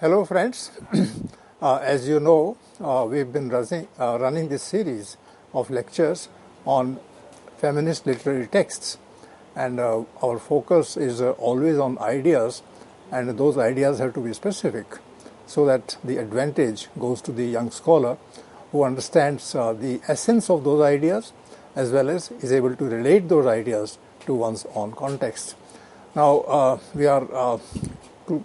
Hello friends. As you know, we've been running this series of lectures on feminist literary texts, and our focus is always on ideas, and those ideas have to be specific so that the advantage goes to the young scholar who understands the essence of those ideas as well as is able to relate those ideas to one's own context. Now, we are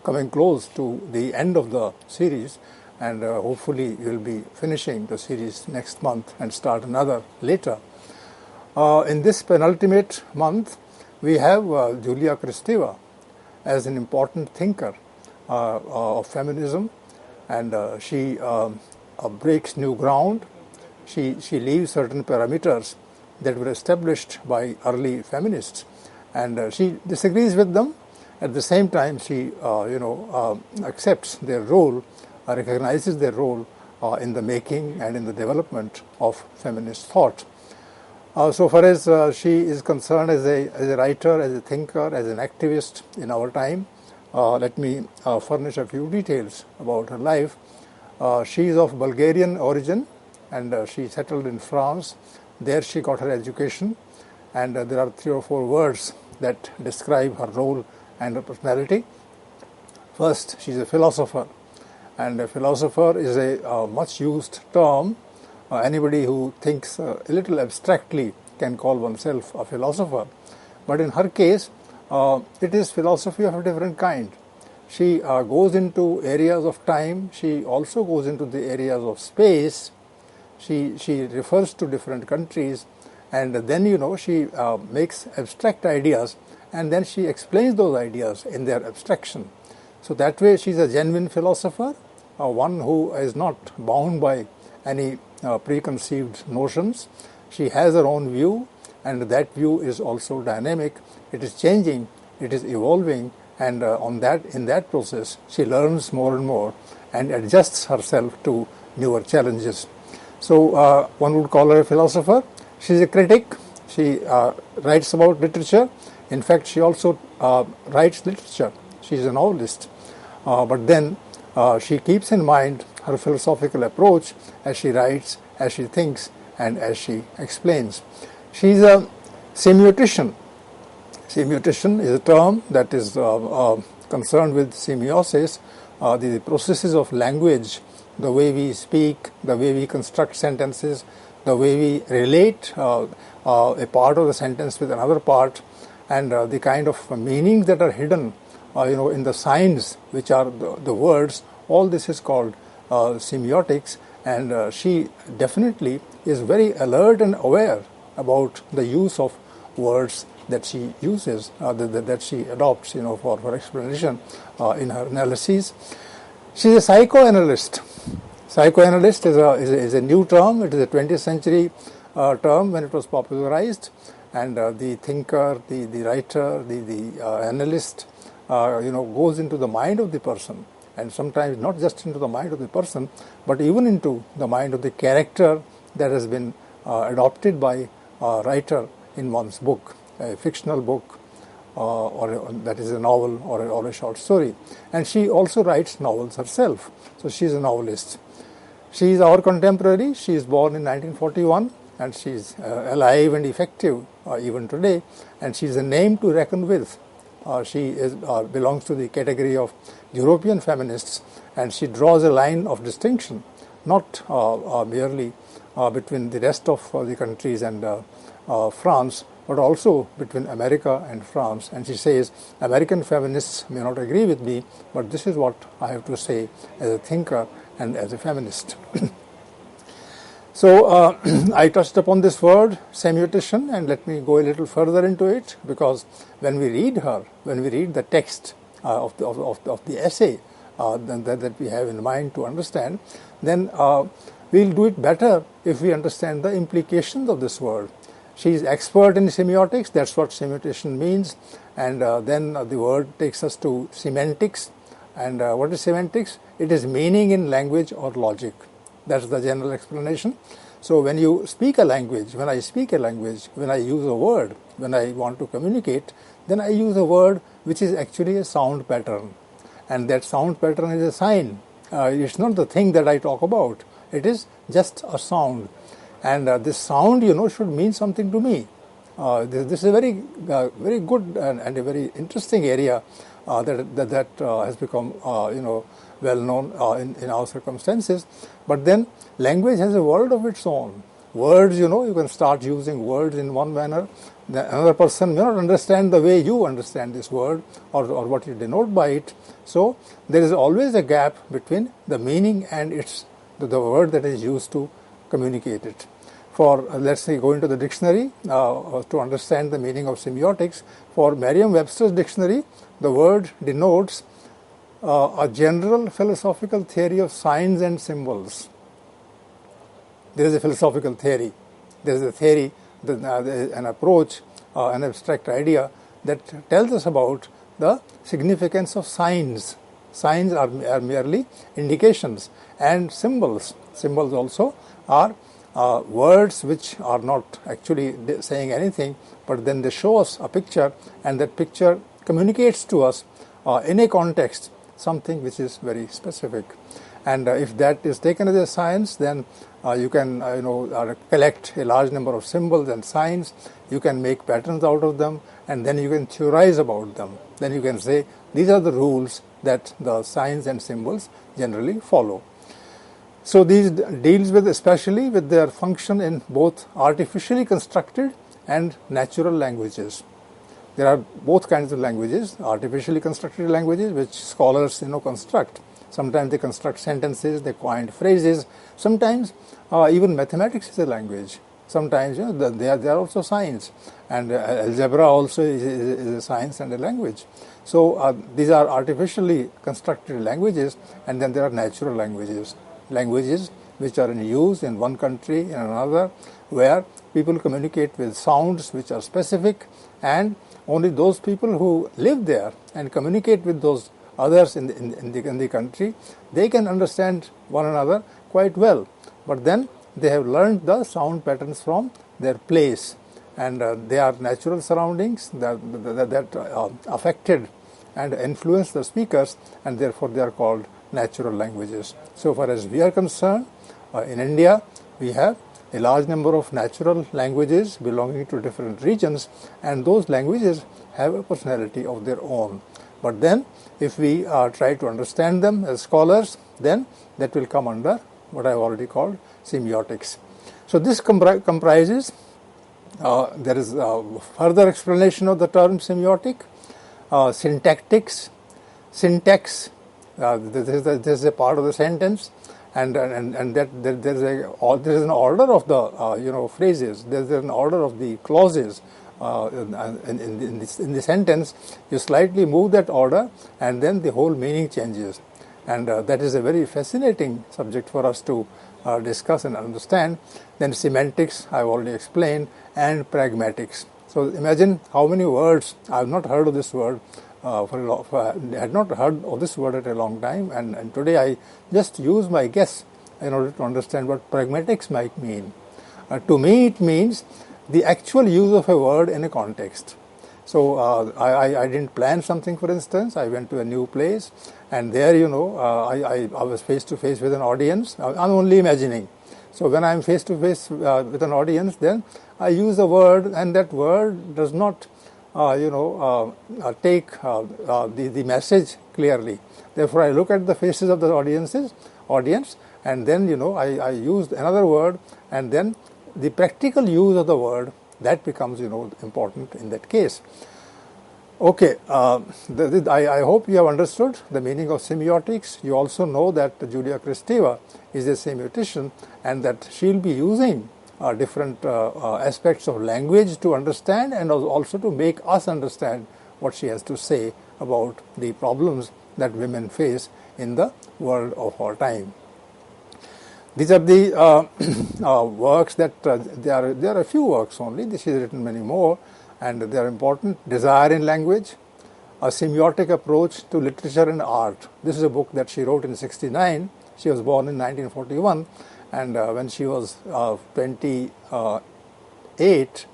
coming close to the end of the series, and hopefully we'll be finishing the series next month and start another later. In this penultimate month, we have Julia Kristeva as an important thinker of feminism, and she breaks new ground. She leaves certain parameters that were established by early feminists, and she disagrees with them. At the same time, she accepts their role, recognizes their role in the making and in the development of feminist thought. So far as she is concerned as a writer, as a thinker, as an activist in our time, let me furnish a few details about her life. She is of Bulgarian origin, and she settled in France. There she got her education, and there are 3 or 4 words that describe her role and her personality. First, she is a philosopher, and a philosopher is a much used term. Anybody who thinks a little abstractly can call oneself a philosopher, but in her case, it is philosophy of a different kind. She goes into areas of time. She also goes into the areas of space. She refers to different countries, and then she makes abstract ideas, and then she explains those ideas in their abstraction. So that way she's a genuine philosopher, one who is not bound by any preconceived notions. She has her own view, and that view is also dynamic. It is changing, it is evolving, and in that process she learns more and more and adjusts herself to newer challenges. So one would call her a philosopher. She's a critic. She writes about literature. In fact, she also writes literature. She's a novelist. But then she keeps in mind her philosophical approach as she writes, as she thinks, and as she explains. She's a semiotician. Semiotics is a term that is concerned with semiosis, the processes of language, the way we speak, the way we construct sentences, the way we relate a part of the sentence with another part, and the kind of meanings that are hidden in the signs which are the words. All this is called semiotics, and she definitely is very alert and aware about the use of words that she uses, that she adopts for her explanation in her analyses. She's a psychoanalyst. Psychoanalyst is a new term. It is a 20th century term when it was popularized, and the thinker, the writer, the analyst goes into the mind of the person, and sometimes not just into the mind of the person, but even into the mind of the character that has been adopted by a writer in one's book, a fictional book, or that is a novel or a short story. And she also writes novels herself, so she's a novelist. She is our contemporary. She is born in 1941, and she is alive and effective even today, and she is a name to reckon with. She belongs to the category of European feminists, and she draws a line of distinction, not merely between the rest of the countries and France, but also between America and France. And she says, American feminists may not agree with me, but this is what I have to say as a thinker and as a feminist. So I touched upon this word, semiotician, and let me go a little further into it, because when we read her, when we read the text of the essay that we have in mind to understand, then we'll do it better if we understand the implications of this word. She is expert in semiotics. That's what semiotician means. And then the word takes us to semantics. And what is semantics? It is meaning in language or logic. That's the general explanation. So when you speak a language, when I speak a language, when I use a word, when I want to communicate, then I use a word which is actually a sound pattern. and that sound pattern is a sign. It's not the thing that I talk about. It is just a sound, and this sound, should mean something to me. This is a very good and a very interesting area that has become, well known in our circumstances. But then language has a world of its own. Words, you can start using words in one manner. Another person may not understand the way you understand this word or what you denote by it. So there is always a gap between the meaning and the word that is used to communicate it. For let's say go into the dictionary to understand the meaning of semiotics. For Merriam-Webster's dictionary, the word denotes a general philosophical theory of signs and symbols. There is a philosophical theory. There is a theory, an approach, an abstract idea that tells us about the significance of signs. Signs are merely indications, and symbols. Symbols also are words which are not actually saying anything, but then they show us a picture, and that picture communicates to us in a context something which is very specific. And if that is taken as a science, then you can collect a large number of symbols and signs. You can make patterns out of them, and then you can theorize about them. Then you can say these are the rules that the signs and symbols generally follow. So these deals with especially with their function in both artificially constructed and natural languages. There are both kinds of languages: artificially constructed languages, which scholars construct. Sometimes they construct sentences, they coin phrases. Sometimes even mathematics is a language. Sometimes they are also science, and algebra also is a science and a language. So these are artificially constructed languages, and then there are natural languages. Languages which are in use in one country, in another, where people communicate with sounds which are specific, and only those people who live there and communicate with those others in the country, they can understand one another quite well. But then they have learned the sound patterns from their place, and they are natural surroundings that affected and influence the speakers, and therefore they are called natural languages. So far as we are concerned, in India, we have a large number of natural languages belonging to different regions, and those languages have a personality of their own. But then, if we try to understand them as scholars, then that will come under what I have already called semiotics. So this comprises, there is further explanation of the term semiotic, syntactics, syntax. This is a part of the sentence, and that there is an order of the phrases. There is an order of the clauses in the sentence. You slightly move that order, and then the whole meaning changes. And that is a very fascinating subject for us to discuss and understand. Then semantics, I have already explained, and pragmatics. So imagine how many words. I have not heard of this word. I had not heard of this word at a long time, and today I just use my guess in order to understand what pragmatics might mean. To me, it means the actual use of a word in a context. So I didn't plan something, for instance. I went to a new place, and there, I was face to face with an audience. I'm only imagining. So when I'm face to face with an audience, then I use a word, and that word does not take the message clearly. Therefore, I look at the faces of the audience, and then I use another word, and then the practical use of the word, that becomes important in that case. Okay, I hope you have understood the meaning of semiotics. You also know that Julia Kristeva is a semiotician, and that she'll be using different aspects of language to understand, and also to make us understand what she has to say about the problems that women face in the world of our time. These are the works that there are a few works only. She has written many more, and they are important. Desire in Language, A Semiotic Approach to Literature and Art. This is a book that she wrote in 1969. She was born in 1941, and when she was 28,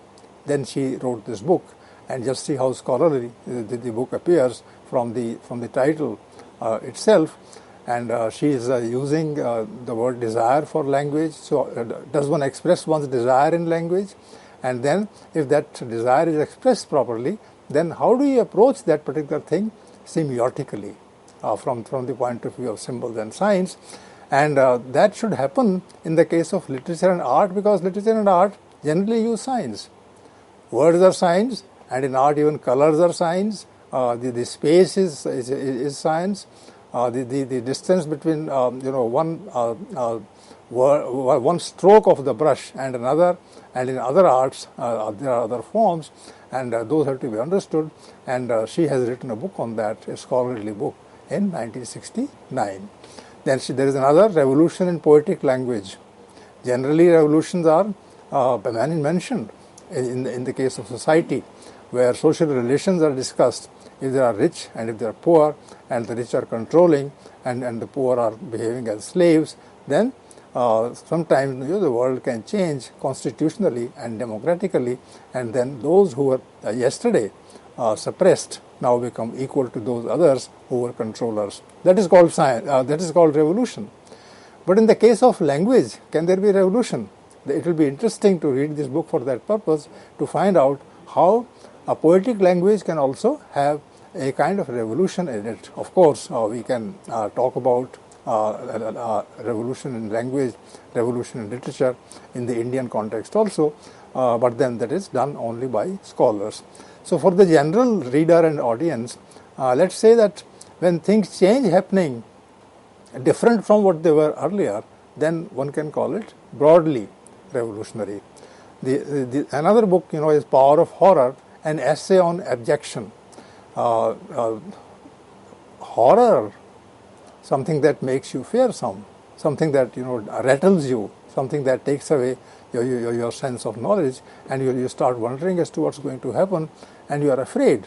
then she wrote this book. And just see how scholarly the book appears from the title, itself. And she is using the word desire for language. So does one express one's desire in language? And then if that desire is expressed properly, then how do you approach that particular thing semiotically from the point of view of symbols and signs? And that should happen in the case of literature and art, because literature and art generally use signs. Words are signs, and in art even colors are signs. The space is signs. The distance between one stroke of the brush and another, and in other arts there are other forms, and those have to be understood. And she has written a book on that, a scholarly book, in 1969. Then there is another, revolution in poetic language. Generally, revolutions are mentioned in the case of society, where social relations are discussed. If they are rich and if they are poor, and the rich are controlling and the poor are behaving as slaves, then sometimes the world can change constitutionally and democratically, and then those who were yesterday suppressed now become equal to those others who were controllers. That is called science. That is called revolution. But in the case of language, can there be revolution? It will be interesting to read this book for that purpose, to find out how a poetic language can also have a kind of revolution in it. Of course, we can talk about revolution in language, revolution in literature in the Indian context also, but then that is done only by scholars. So for the general reader and audience, let's say that when things change happening different from what they were earlier, then one can call it broadly revolutionary. Another book, is Power of Horror, an essay on abjection. Horror, something that makes you fearsome, something that rattles you, something that takes away your sense of knowledge, and you start wondering as to what's going to happen, and you are afraid.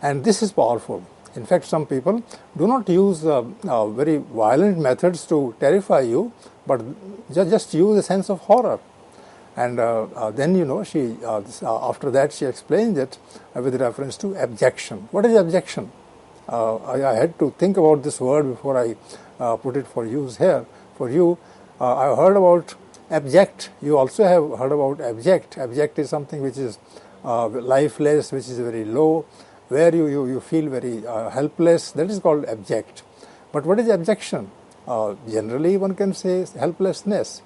And this is powerful. In fact, some people do not use very violent methods to terrify you, but just use a sense of horror. And then, she after that she explains it with reference to abjection. What is abjection? I had to think about this word before I put it for use here. For you, I heard about abject. You also have heard about abject. Abject is something which is lifeless, which is very low, where you feel very helpless. That is called abject. But what is abjection? Generally, one can say helplessness.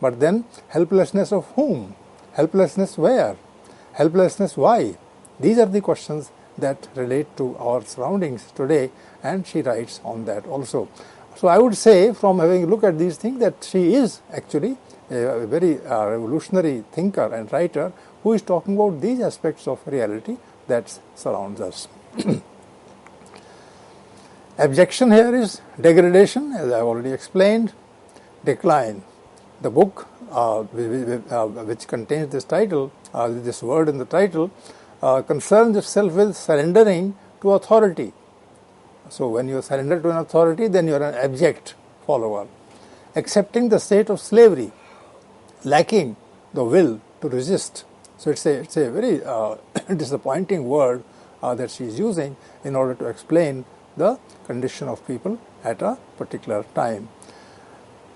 But then, helplessness of whom? Helplessness where? Helplessness why? These are the questions that relate to our surroundings today, and she writes on that also. So I would say, from having a look at these things, that she is actually a very revolutionary thinker and writer who is talking about these aspects of reality that surrounds us. Abjection here is degradation, as I have already explained, decline. The book, which contains this title, this word in the title, concerns itself with surrendering to authority. So when you surrender to an authority, then you are an abject follower. Accepting the state of slavery, lacking the will to resist. So it's a very disappointing word that she is using in order to explain the condition of people at a particular time.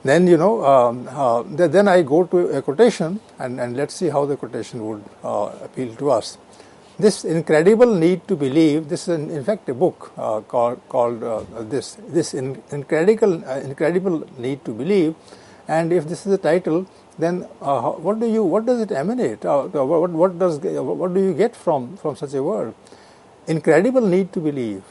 Then, then I go to a quotation, and let's see how the quotation would appeal to us. This incredible need to believe, this is in fact a book called this incredible need to believe, and if this is the title, then what does it emanate? What do you get from such a word? Incredible need to believe.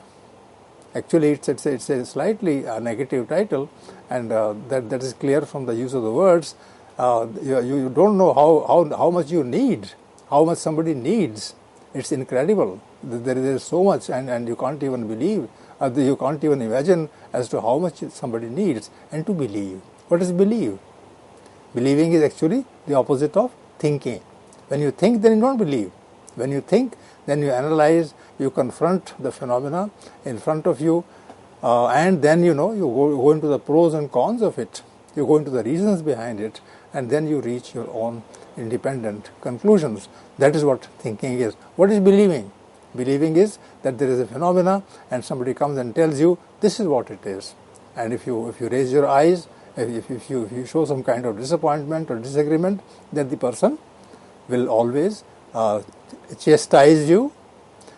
Actually, it's a slightly negative title, and that is clear from the use of the words. You don't know how much you need, how much somebody needs. It's incredible. There is so much, and you can't even believe. You can't even imagine as to how much somebody needs. And to believe. What is believe? Believing is actually the opposite of thinking. When you think, then you don't believe. When you think, then you analyze, you confront the phenomena in front of you, and then you go into the pros and cons of it. You go into the reasons behind it, and then you reach your own independent conclusions. That is what thinking is. What is believing? Believing is that there is a phenomena and somebody comes and tells you this is what it is. And if you raise your eyes, if you show some kind of disappointment or disagreement, then the person will always chastise you,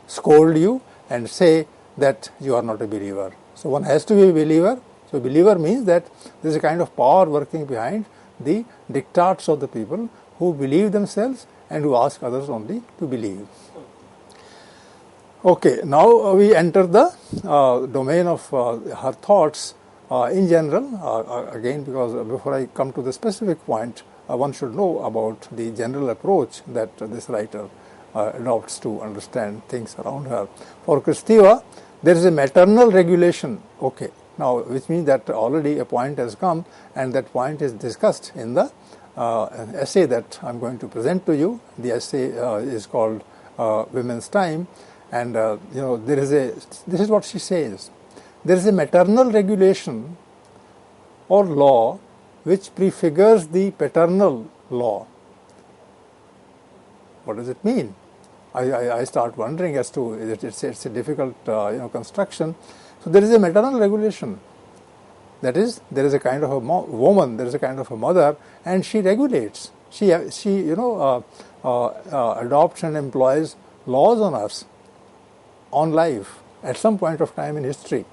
scold you, and say that you are not a believer. So one has to be a believer. So believer means that there is a kind of power working behind the diktats of the people who believe themselves and who ask others only to believe. Okay, now we enter the domain of her thoughts in general. Again, because before I come to the specific point, one should know about the general approach that this writer adopts to understand things around her. For Kristeva, there is a maternal regulation. Okay, now which means that already a point has come, and that point is discussed in the essay that I'm going to present to you. The essay is called Women's Time, and this is what she says. There is a maternal regulation or law which prefigures the paternal law. What does it mean? I start wondering as to it's a difficult construction. So there is a maternal regulation. That is, there is a kind of a woman, there is a kind of a mother, and she regulates. She adopts and employs laws on us, on life, at some point of time in history.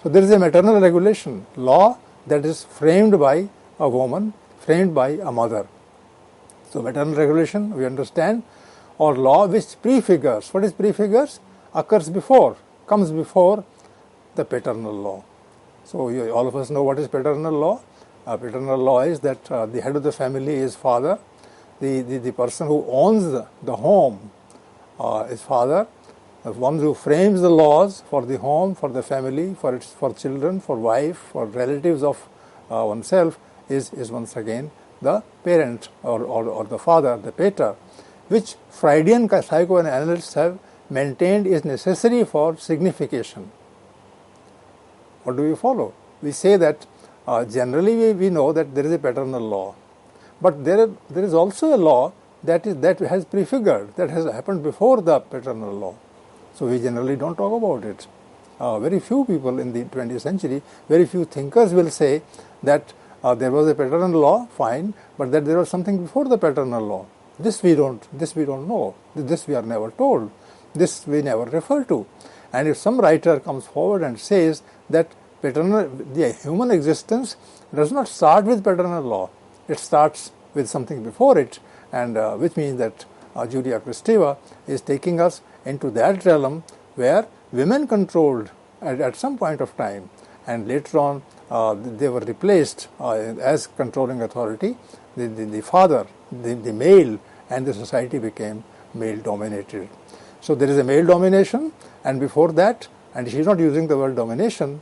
So there is a maternal regulation, law that is framed by a woman, framed by a mother. So maternal regulation, we understand, or law which prefigures. What is prefigures? Occurs before, comes before the paternal law. So all of us know what is paternal law. Paternal law is that the head of the family is father. The person who owns the home is father. The one who frames the laws for the home, for the family, for children, for wife, for relatives of oneself is once again the parent or the father, the pater, which Freudian psychoanalysts have maintained is necessary for signification. What do we follow? We say that generally we know that there is a paternal law, but there is also a law that has prefigured, that has happened before the paternal law. So we generally don't talk about it. Very few people in the 20th century, very few thinkers will say that there was a paternal law, fine, but that there was something before the paternal law. This we don't know. This we are never told. This we never refer to. And if some writer comes forward and says that the human existence does not start with paternal law, it starts with something before it, and which means that Julia Kristeva is taking us into that realm where women controlled at some point of time, and later on they were replaced as controlling authority. The father, the male, and the society became male dominated. So there is a male domination, and before that, and she's not using the word domination,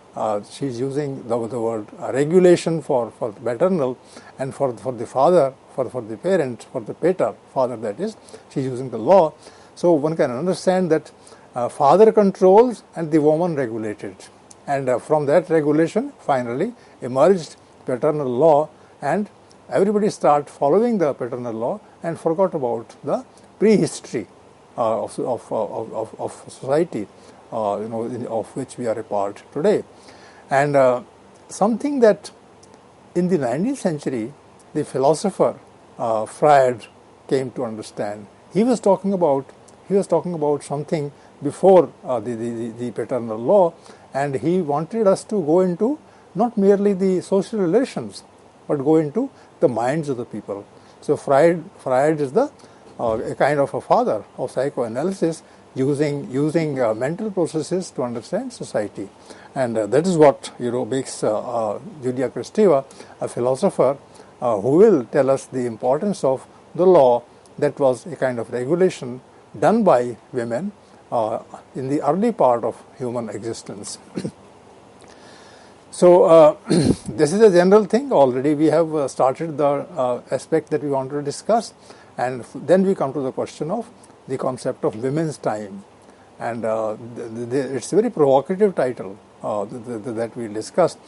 she's using the word regulation for maternal, and for the father, for the parent, for the pater, father that is, she's using the law. So one can understand that father controls and the woman regulated. And from that regulation, finally, emerged paternal law, and everybody started following the paternal law and forgot about the prehistory of society, of which we are a part today. And something that in the 19th century, the philosopher Freud came to understand. He was talking about something before the paternal law, and he wanted us to go into not merely the social relations, but go into the minds of the people. So Freud is a kind of a father of psychoanalysis, using mental processes to understand society, and that is what makes Julia Kristeva a philosopher who will tell us the importance of the law that was a kind of regulation done by women in the early part of human existence. So this is a general thing. Already we have started the aspect that we want to discuss, and then we come to the question of the concept of women's time. And it's a very provocative title that we discussed.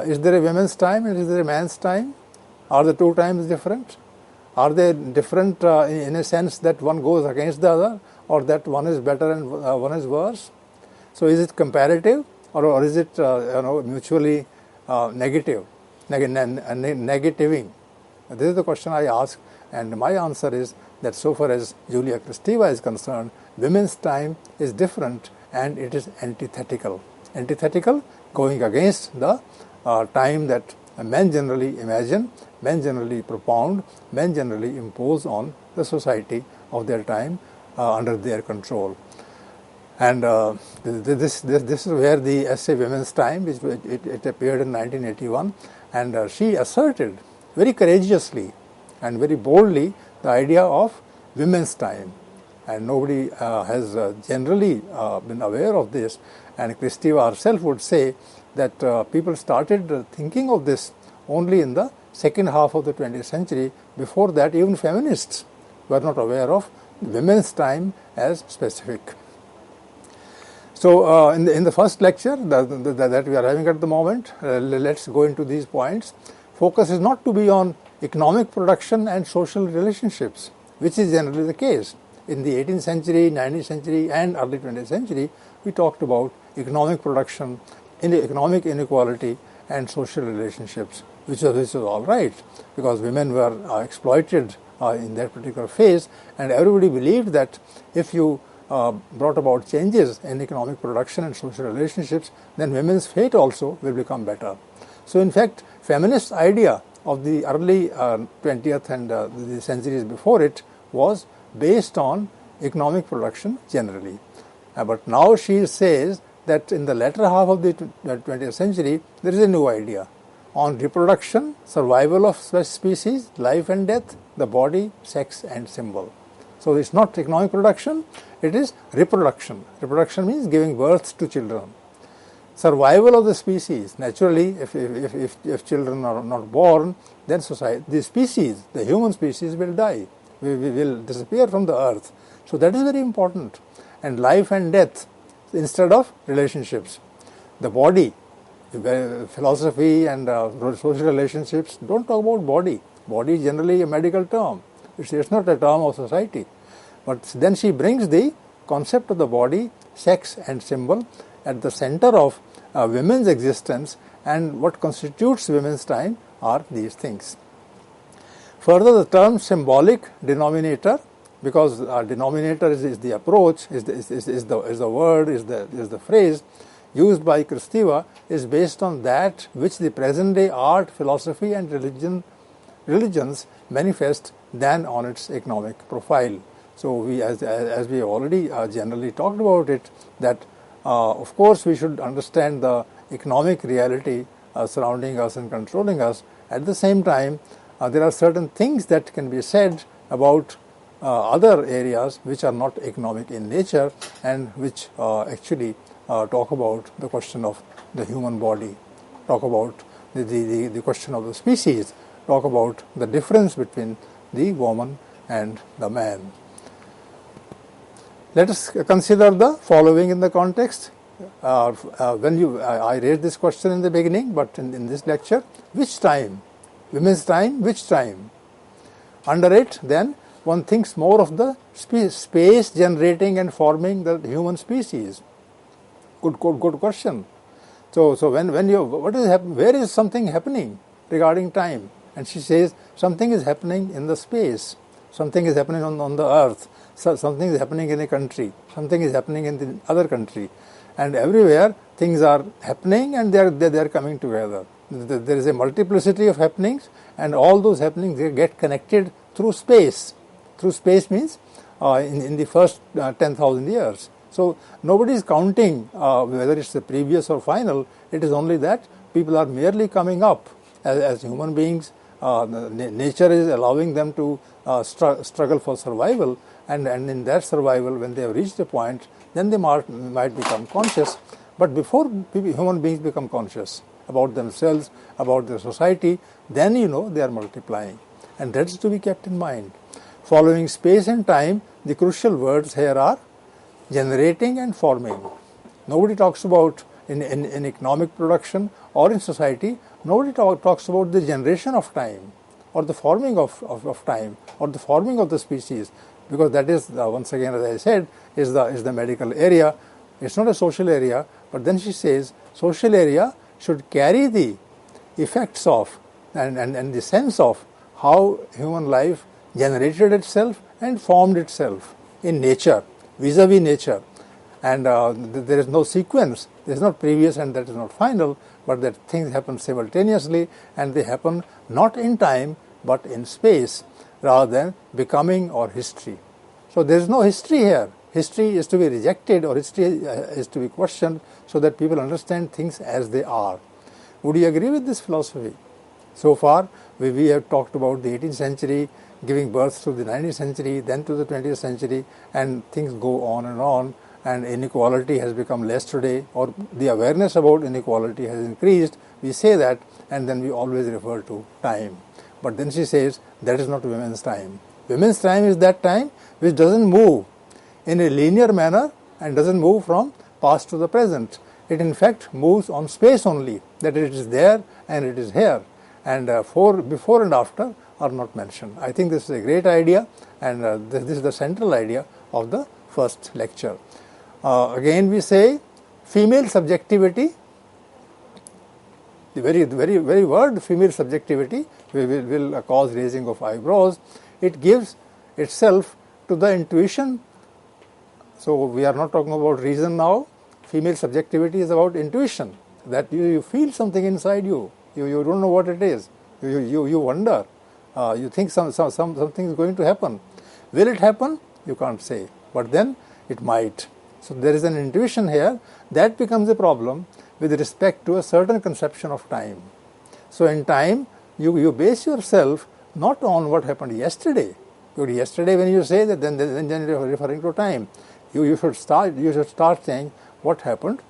Is there a women's time and is there a man's time? Are the two times different? Are they different in a sense that one goes against the other? or that one is better and one is worse? So is it comparative, or is it mutually negative, negativing? This is the question I ask, and my answer is that so far as Julia Kristeva is concerned, women's time is different and it is antithetical. Antithetical, going against the time that men generally imagine, men generally propound, men generally impose on the society of their time under their control. And this is where the essay Women's Time, which it appeared in 1981, and she asserted very courageously and very boldly the idea of women's time. And nobody has generally been aware of this. And Kristeva herself would say that people started thinking of this only in the second half of the 20th century. Before that, even feminists were not aware of women's time as specific. So in the first lecture that we are having at the moment, let's go into these points. Focus is not to be on economic production and social relationships, which is generally the case. In the 18th century, 19th century, and early 20th century, we talked about economic production, economic inequality, and social relationships, which was all right, because women were exploited in that particular phase, and everybody believed that if you brought about changes in economic production and social relationships, then women's fate also will become better. So in fact, feminist idea of the early 20th and the centuries before it was based on economic production generally. But now she says that in the latter half of the 20th century, there is a new idea on reproduction, survival of species, life and death, the body, sex and symbol. So it's not economic production, it is reproduction. Reproduction means giving birth to children. Survival of the species. Naturally, if children are not born, then society, the species, the human species will die. We will disappear from the earth. So that is very important. And life and death instead of relationships. The body, philosophy and social relationships don't talk about body. Body is generally a medical term. It's not a term of society. But then she brings the concept of the body, sex and symbol at the center of women's existence, and what constitutes women's time are these things. Further, the term symbolic denominator, because our denominator is the approach, is the word, is the phrase used by Kristeva, is based on that which the present day art, philosophy and religions manifest than on its economic profile. So we, as we already generally talked about it, that of course we should understand the economic reality surrounding us and controlling us. At the same time, there are certain things that can be said about other areas which are not economic in nature and which actually talk about the question of the human body, talk about the question of the species, talk about the difference between the woman and the man. Let us consider the following in the context. I raised this question in the beginning, but in this lecture, which time? Women's time, which time? Under it, then, one thinks more of the space generating and forming the human species. Good question. So when you, what is happening? Where is something happening regarding time? And she says something is happening in the space. Something is happening on the earth. So something is happening in a country. Something is happening in the other country. And everywhere things are happening and they are coming together. There is a multiplicity of happenings, and all those happenings they get connected through space. Through space means in the first 10,000 years. So nobody is counting whether it's the previous or final. It is only that people are merely coming up as human beings. Nature is allowing them to struggle for survival, and in that survival, when they have reached a point, then they might become conscious. But before human beings become conscious about themselves, about their society, then they are multiplying, and that's to be kept in mind. Following space and time, the crucial words here are generating and forming. Nobody talks about in economic production or in society, nobody talks about the generation of time or the forming of time or the forming of the species. because that is, once again, as I said, is the medical area. It's not a social area. But then she says social area should carry the effects of and the sense of how human life generated itself and formed itself in nature, vis-a-vis nature. And there is no sequence. There is not previous and that is not final, but that things happen simultaneously, and they happen not in time but in space, rather than becoming or history. So there is no history here. History is to be rejected, or history is to be questioned, so that people understand things as they are. Would you agree with this philosophy? So far, we have talked about the 18th century giving birth to the 19th century, then to the 20th century, and things go on, and inequality has become less today, or the awareness about inequality has increased. We say that, and then we always refer to time. But then she says that is not women's time. Women's time is that time which doesn't move in a linear manner and doesn't move from past to the present. It in fact moves on space only, that it is there and it is here, and before and after are not mentioned. I think this is a great idea, and this is the central idea of the first lecture. Again we say female subjectivity. The very word female subjectivity will cause raising of eyebrows. It gives itself to the intuition. So we are not talking about reason now. Female subjectivity is about intuition, that you feel something inside you. You don't know what it is. You wonder. You think something is going to happen. Will it happen? You can't say. But then it might. So there is an intuition here that becomes a problem with respect to a certain conception of time. So in time, you base yourself not on what happened yesterday. Yesterday, when you say that, then you're referring to time. You should start saying what happened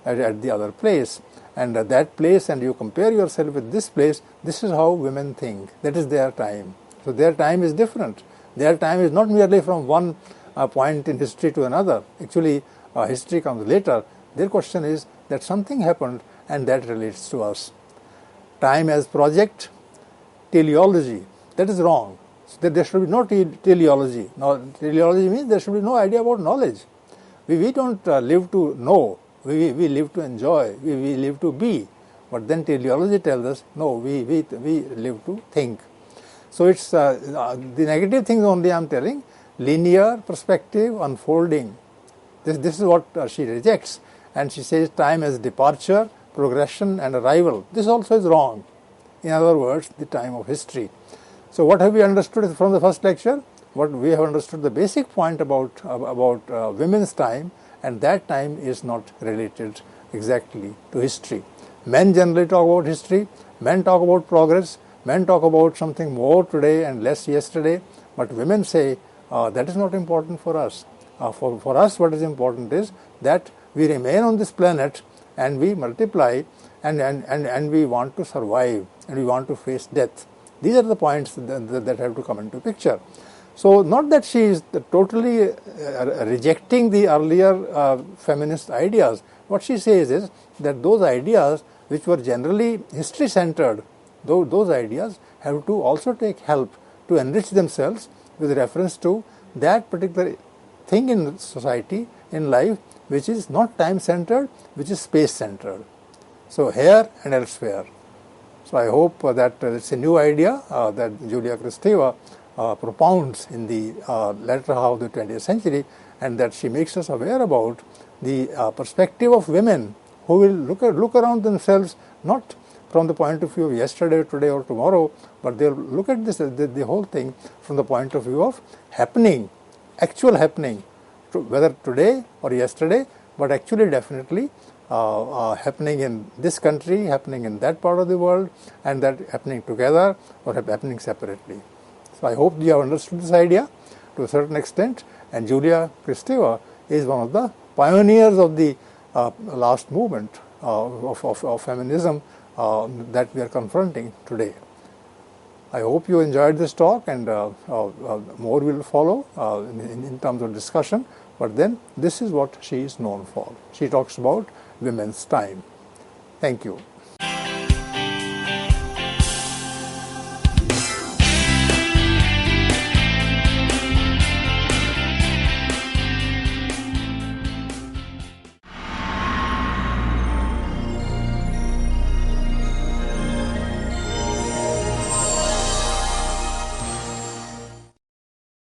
at the other place, and that place, and you compare yourself with this place. This is how women think. That is their time. So their time is different. Their time is not merely from one point in history to another. Actually, history comes later. Their question is that something happened and that relates to us. Time as project, teleology, that is wrong. So there should be no teleology. Now, teleology means there should be no idea about knowledge. We don't live to know. We live to enjoy. We live to be. But then teleology tells us, no, we live to think. So it's the negative things only I'm telling. Linear perspective, unfolding. This is what she rejects. And she says time as departure, progression and arrival. This also is wrong. In other words, the time of history. So what have we understood from the first lecture? What we have understood the basic point about women's time, and that time is not related exactly to history. Men generally talk about history. Men talk about progress. Men talk about something more today and less yesterday. But women say that is not important for us. For us, what is important is that we remain on this planet and we multiply and we want to survive and we want to face death. These are the points that have to come into picture. So not that she is totally rejecting the earlier feminist ideas. What she says is that those ideas which were generally history-centered, those ideas have to also take help to enrich themselves with reference to that particular thing in society, in life, which is not time-centered, which is space-centered. So here and elsewhere. So I hope that it's a new idea that Julia Kristeva propounds in the latter half of the 20th century, and that she makes us aware about the perspective of women who will look around themselves not from the point of view of yesterday, today or tomorrow, but they'll look at this the whole thing from the point of view of happening, actual happening, whether today or yesterday, but actually definitely happening in this country, happening in that part of the world, and that happening together or happening separately. So I hope you have understood this idea to a certain extent, and Julia Kristeva is one of the pioneers of the last movement of feminism that we are confronting today. I hope you enjoyed this talk, and more will follow in terms of discussion, but then this is what she is known for. She talks about women's time. Thank you.